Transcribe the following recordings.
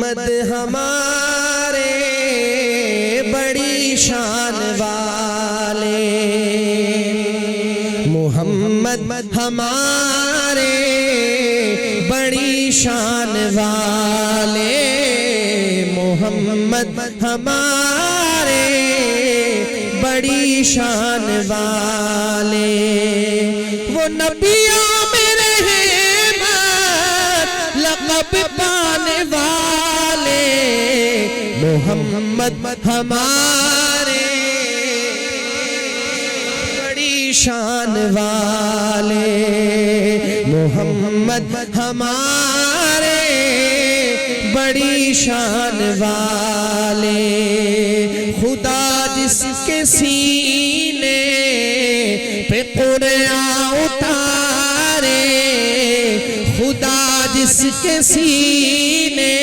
محمد ہمارے بڑی شان والے، محمد ہمارے بڑی شان والے، محمد ہمارے بڑی شان والے، وہ نبیوں میں رحمت لقب پانے والے، محمد ہمارے بڑی شان والے، محمد ہمارے بڑی شان والے، خدا جس کے سینے پہ قرآن اتارے، خدا جس کے سینے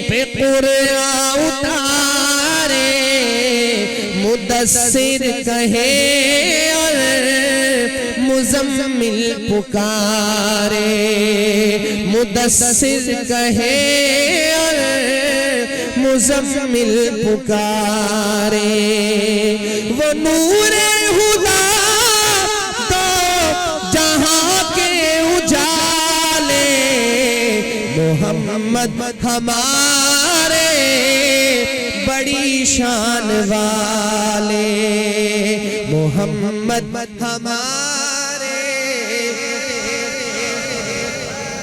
پہ قرآن اتارے، مدثر کہے اور مزمل پکارے، مدثر کہے اور مزمل پکارے، وہ نور خدا تو جہاں کے اجالے، محمد ہمارے بڑی شان والے، محمد ہمارے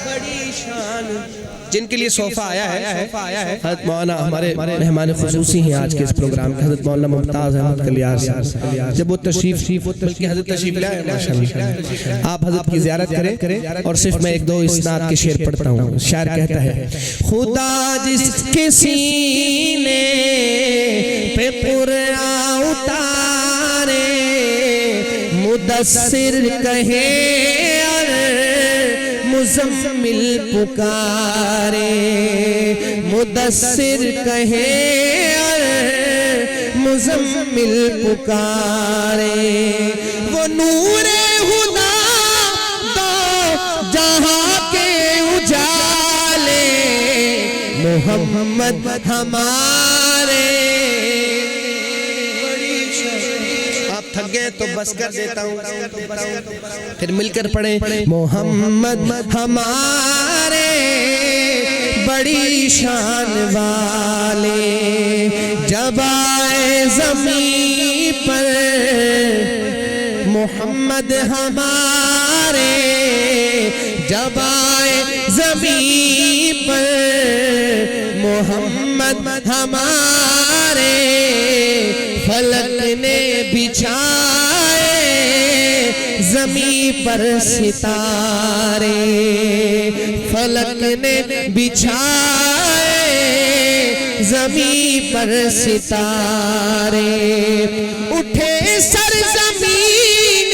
بڑی شان، جن کے لیے صوفہ آیا ہے حضرت مولانا ہمارے مہمان خصوصی ہیں آج کے اس پروگرام کے، حضرت مولانا ممتاز احمد کلیار صاحب، جب وہ تشریف بلکہ حضرت تشریف لائے ماشاءاللہ، آپ حضرت کی زیارت کریں، اور صرف میں ایک دو اسناد کے شعر پڑھتا ہوں۔ شاعر کہتا ہے، خدا جس کے سینے پہ قرآن اتارے، مدثر کہے اور مزمل پکارے، مدثر کہے اور مزمل پکارے، وہ نور خدا دو جہاں کے اجالے، محمد ہمارے بڑی شان، آپ تھک گئے تو بس کر دیتا ہوں، پھر مل کر پڑھیں، محمد ہمارے بڑی شان والے، جب آئے زمین پر محمد ہمارے، جب آئے زمین پر محمد ہمارے، فلک نے بچھائے زمین پر ستارے، فلک نے بچھائے زمین پر ستارے، اٹھے سرزمین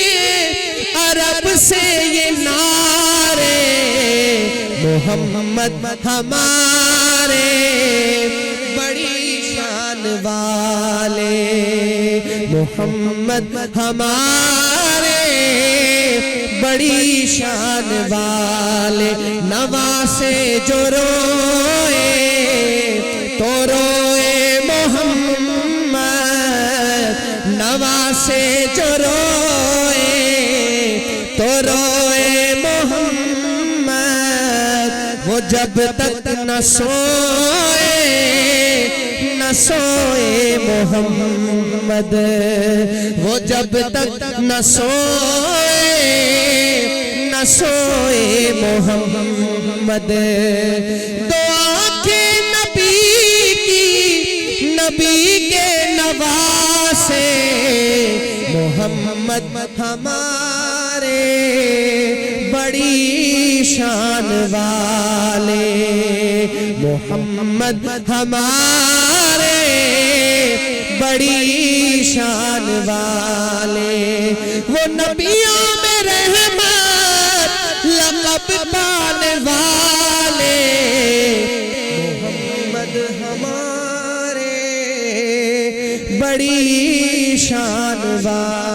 عرب سے یہ نعرے، محمد ہمارے بڑی شان والے، محمد ہمارے بڑی شان والے، نواسے جو روئے تو روئے محمد، نواسے جو روئے تو روئے محمد، وہ جب تک نہ سوئے نہ سوئے محمد، وہ جب تک نہ سوئے نہ سوئے محمد، دو آنکھیں نبی کی نبی کے نواسے، محمد ہمارے بڑی شان والے، محمد ہمارے بڑی شان والے، وہ نبیوں میں رحمت لقب پانے والے، محمد ہمارے بڑی شان والے۔